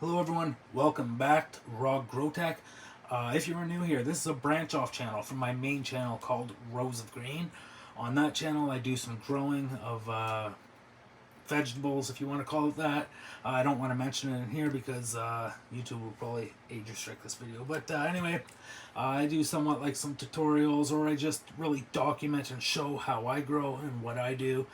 Hello everyone, welcome back to Raw Grow Tech. If you are new here, this is a branch off channel from my main channel called Rows of Green. On that channel I do some growing of vegetables, if you want to call it that. I don't want to mention it in here because YouTube will probably age restrict this video. But anyway, I do somewhat like some tutorials, or I just really document and show how I grow and what I do.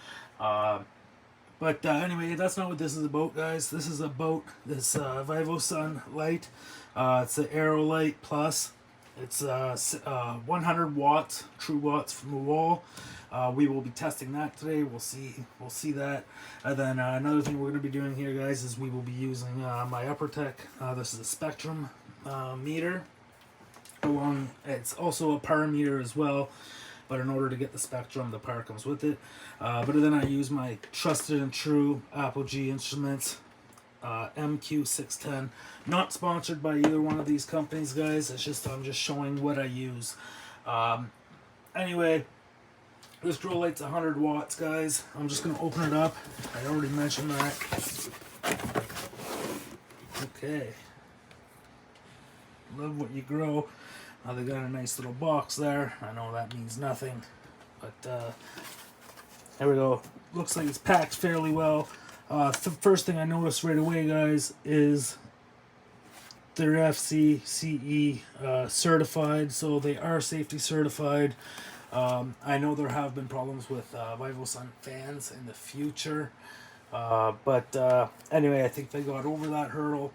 But anyway, that's not what this is about, guys. This is about this Vivosun light. It's an Aerolight Plus. It's 100 watts, true watts from the wall. We will be testing that today. We'll see that. And then another thing we're going to be doing here, guys, is we will be using my Upper Tech. This is a spectrum meter. It's also a power meter as well. But in order to get the spectrum, the power comes with it. But then I use my trusted and true Apogee Instruments MQ610. Not sponsored by either one of these companies, guys. It's just I'm just showing what I use. Anyway, this grow light's 100 watts, guys. I'm just gonna open it up. I already mentioned that. Okay. Love what you grow. They got a nice little box there. I know that means nothing, but there we go. Looks like it's packed fairly well. The first thing I noticed right away, guys, is they're FCCE certified, so they are safety certified. I know there have been problems with Vivosun fans in the future, but anyway, I think they got over that hurdle.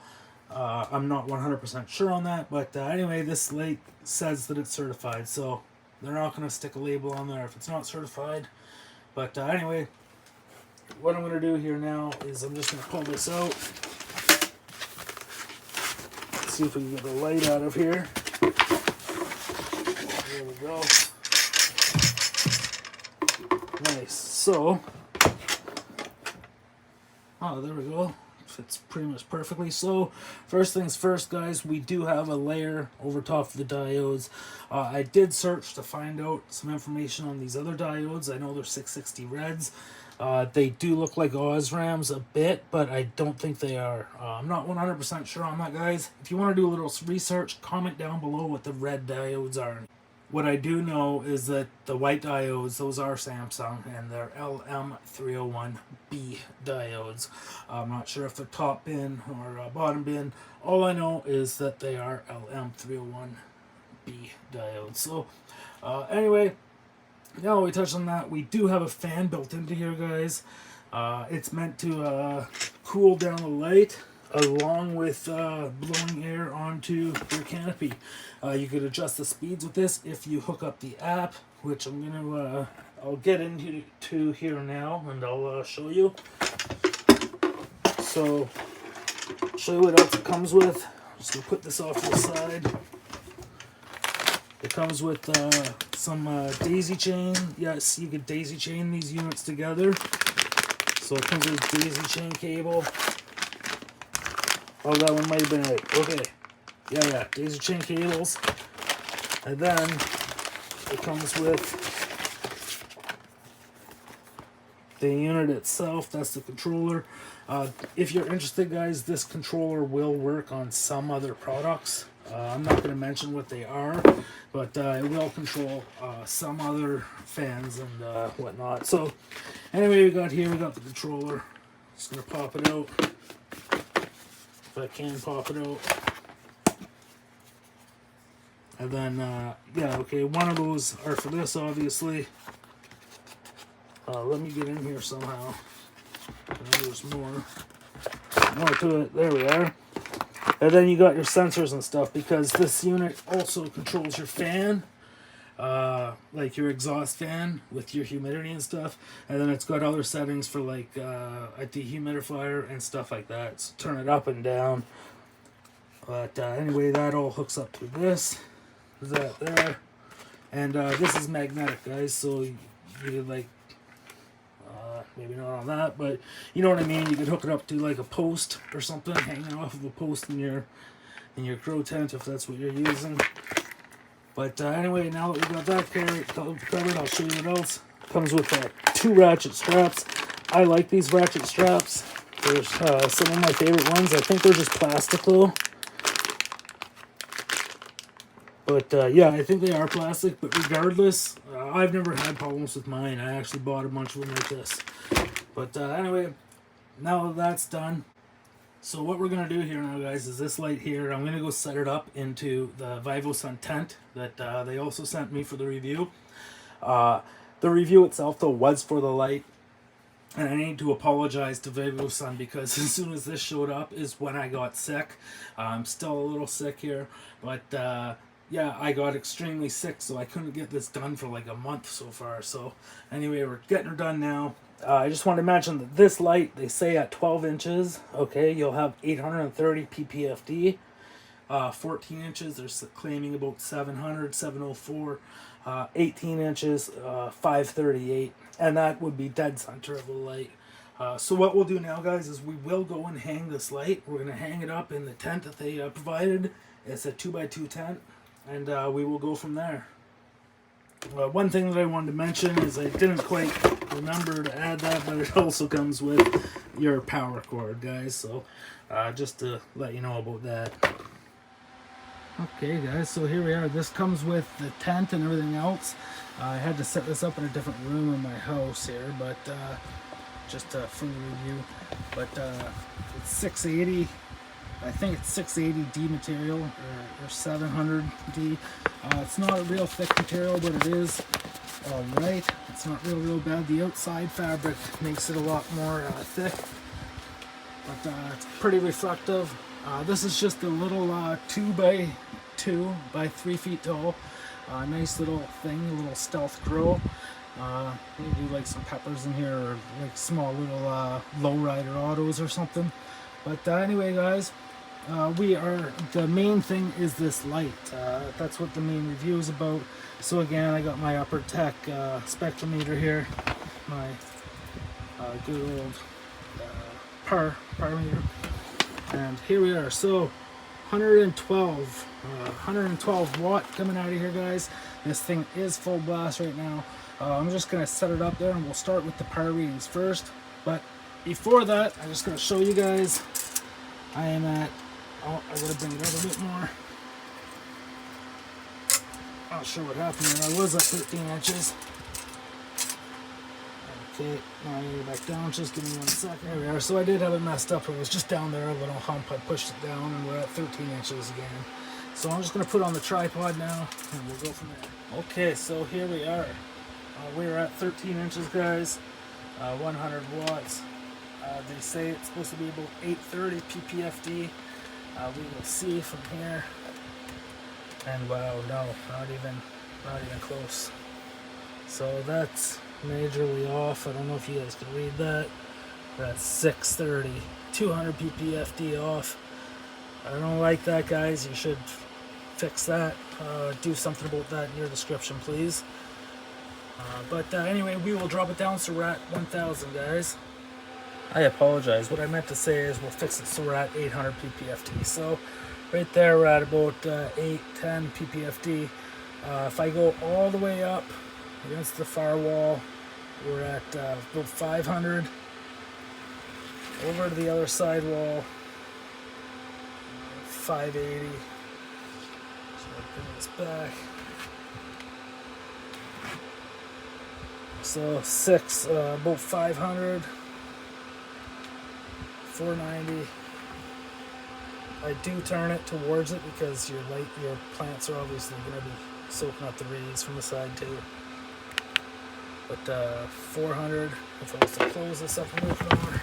I'm not 100% sure on that, but anyway, this light says that it's certified, so they're not going to stick a label on there if it's not certified. But anyway, what I'm going to do here now is I'm just going to pull this out. Let's see if we can get the light out of here. There we go. Nice. So, there we go. Fits pretty much perfectly. So first things first, guys, we do have a layer over top of the diodes. I did search to find out some information on these other diodes. I know they're 660 reds. They do look like Osrams a bit, but I don't think they are. I'm not 100% sure on that, guys. If you want to do a little research, comment down below what the red diodes are. What I do know is that the white diodes, those are Samsung, and they're LM301B diodes. I'm not sure if they're top bin or bottom bin. All I know is that they are LM301B diodes. So anyway, now we touched on that. We do have a fan built into here, guys. It's meant to cool down the light, along with blowing air onto your canopy. You could adjust the speeds with this if you hook up the app, which I'm gonna I'll get into here now, and I'll show you. So, show you what else it comes with. Just gonna put this off to the side. It comes with some daisy chain. Yes, you could daisy chain these units together. So it comes with daisy chain cable. Oh, that one might have been it. Okay. Yeah. Daisy chain cables. And then it comes with the unit itself. That's the controller. If you're interested, guys, this controller will work on some other products. I'm not going to mention what they are, but it will control some other fans and whatnot. So, anyway, we got the controller. Just going to pop it out. If I can pop it out. And then, yeah, okay, one of those are for this, obviously. Let me get in here somehow. There's more to it. There we are. And then you got your sensors and stuff, because this unit also controls your fan, like your exhaust fan with your humidity and stuff. And then it's got other settings for like a dehumidifier and stuff like that. So turn it up and down. But anyway, that all hooks up to this. There's that there. And this is magnetic, guys, so you could like, maybe not on that, but you know what I mean. You could hook it up to like a post or something, hanging off of a post in your grow tent if that's what you're using. But anyway, now that we got that covered, I'll show you what else. Comes with 2 ratchet straps. I like these ratchet straps. There's some of my favorite ones. I think they're just plastic though. But yeah, I think they are plastic. But regardless, I've never had problems with mine. I actually bought a bunch of them like this. But anyway, now that's done. So what we're going to do here now, guys, is this light here. I'm going to go set it up into the Vivosun tent that they also sent me for the review. The review itself, though, was for the light. And I need to apologize to Vivosun because as soon as this showed up is when I got sick. I'm still a little sick here. But yeah, I got extremely sick, so I couldn't get this done for like a month so far. So anyway, we're getting her done now. I just want to mention that this light, they say at 12 inches, okay, you'll have 830 ppfd. 14 inches, they're claiming about 700, 704. 18 inches, 538. And that would be dead center of the light. So what we'll do now, guys, is we will go and hang this light. We're going to hang it up in the tent that they provided. It's a 2x2 tent. And we will go from there. One thing that I wanted to mention is I didn't quite remember to add that, but it also comes with your power cord, guys. So just to let you know about that. Okay, guys, so here we are. This comes with the tent and everything else. I had to set this up in a different room in my house here, but just for the review. But it's 680. I think it's 680D material or 700D. It's not a real thick material, but it is alright. It's not real bad. The outside fabric makes it a lot more thick, but it's pretty reflective. This is just a little 2x2 by 3 feet tall. Nice little thing, a little stealth grill. Maybe do like some peppers in here, or like small little lowrider autos or something. But anyway, guys. The main thing is this light. That's what the main review is about. So again, I got my Upper Tech spectrometer here, my good old par meter, and here we are. So 112 watt coming out of here, guys. This thing is full blast right now. I'm just gonna set it up there, and we'll start with the par readings first. But before that, I'm just gonna show you guys. I am at, oh, I gotta bring it up a bit more. Not sure what happened there. I was at 13 inches. Okay, now I need to go back down. Just give me 1 second. There we are. So I did have it messed up. It was just down there, a little hump. I pushed it down, and we're at 13 inches again. So I'm just gonna put it on the tripod now, and we'll go from there. Okay, so here we are. We're at 13 inches, guys. 100 watts. They say it's supposed to be about 830 ppfd. We will see from here. And wow, no, not even close. So that's majorly off. I don't know if you guys can read that. That's 630, 200 ppfd off. I don't like that, guys. You should fix that. Do something about that in your description, please. But anyway, we will drop it down so we're at 1000, guys. I apologize. What I meant to say is we'll fix it so we're at 800 ppfd. So right there we're at about 810 ppfd. If I go all the way up against the firewall, we're at about 500. Over to the other side wall, 580. So I'll bring this back. So about 500. 490. I do turn it towards it because your plants are obviously going to be soaking up the rays from the side too. But 400, if I was to close this up a little more.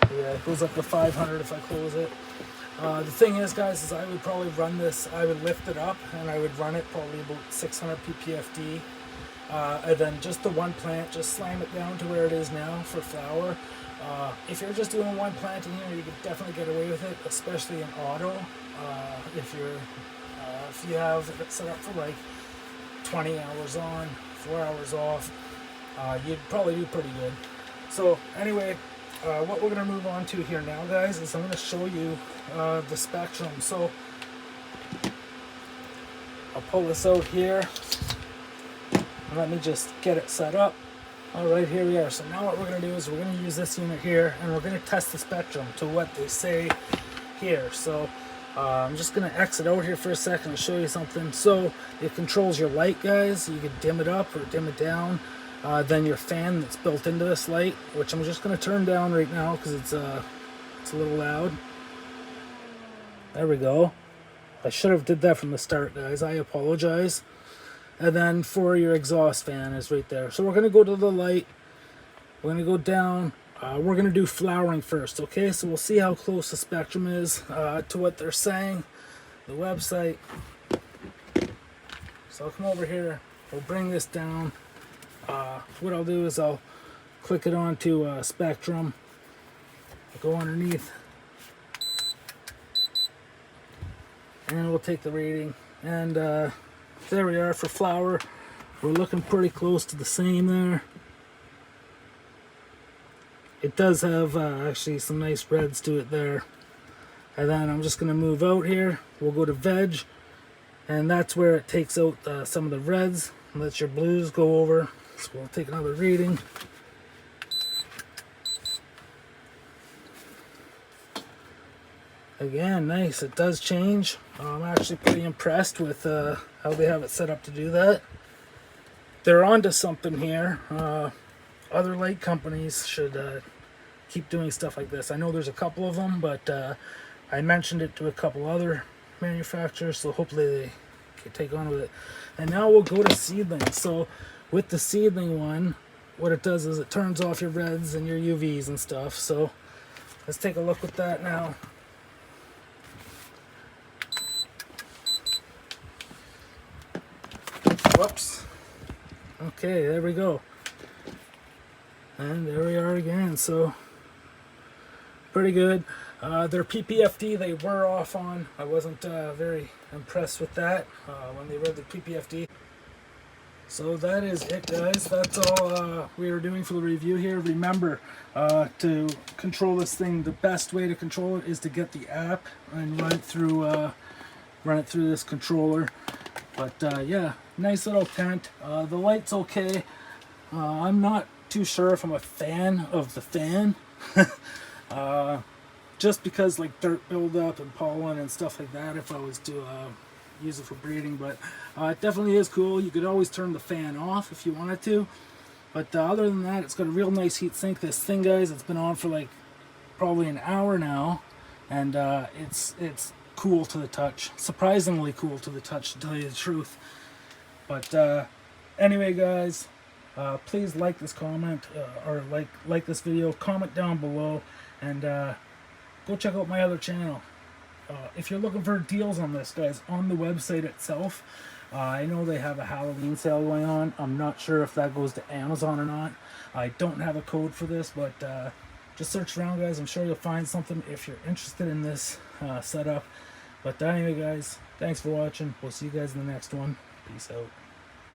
Yeah, it goes up to 500 if I close it. The thing is, guys, is I would probably run this, I would lift it up and I would run it probably about 600 ppfd. And then just the one plant, just slam it down to where it is now for flower. If you're just doing one plant in here, you can definitely get away with it, especially in auto. If you have it set up for like 20 hours on, 4 hours off, you'd probably do pretty good. So anyway, what we're going to move on to here now, guys, is I'm going to show you the spectrum. So I'll pull this out here. Let me just get it set up. Alright, here we are. So now what we're going to do is we're going to use this unit here and we're going to test the spectrum to what they say here. So I'm just going to exit out here for a second and show you something. So it controls your light, guys. You can dim it up or dim it down. Then your fan that's built into this light, which I'm just going to turn down right now because it's a little loud. There we go. I should have did that from the start, guys. I apologize. And then for your exhaust fan is right there. So we're going to go to the light. We're going to go down. We're going to do flowering first, okay? So we'll see how close the spectrum is to what they're saying, the website. So I'll come over here. We'll bring this down. What I'll do is I'll click it onto spectrum. I'll go underneath. And we'll take the reading. And there we are for flower. We're looking pretty close to the same there. It does have actually some nice reds to it there. And then I'm just going to move out here. We'll go to veg. And that's where it takes out some of the reds. And lets your blues go over. So we'll take another reading. Again, nice. It does change. I'm actually pretty impressed with how they have it set up to do that. They're onto something here. Other light companies should keep doing stuff like this. I know there's a couple of them, but I mentioned it to a couple other manufacturers, so hopefully they can take on with it. And now we'll go to seedlings. So with the seedling one, what it does is it turns off your reds and your UVs and stuff. So let's take a look at that now. Whoops. Okay, there we go. And there we are again. So pretty good. Their PPFD they were off on. I wasn't very impressed with that when they read the PPFD. So that is it, guys. That's all we are doing for the review here. Remember, to control this thing, the best way to control it is to get the app and run it through this controller. But yeah, nice little tent. The light's okay. I'm not too sure if I'm a fan of the fan. Just because like dirt buildup and pollen and stuff like that if I was to use it for breeding. But it definitely is cool. You could always turn the fan off if you wanted to. But other than that, it's got a real nice heat sink. This thing, guys, it's been on for like probably an hour now. And it's cool to the touch. Surprisingly cool to the touch, to tell you the truth. But anyway, guys, please like this comment or like this video. Comment down below and go check out my other channel. If you're looking for deals on this, guys, on the website itself, I know they have a Halloween sale going on. I'm not sure if that goes to Amazon or not. I don't have a code for this, but just search around, guys. I'm sure you'll find something if you're interested in this setup. But anyway, guys, thanks for watching. We'll see you guys in the next one. Peace out.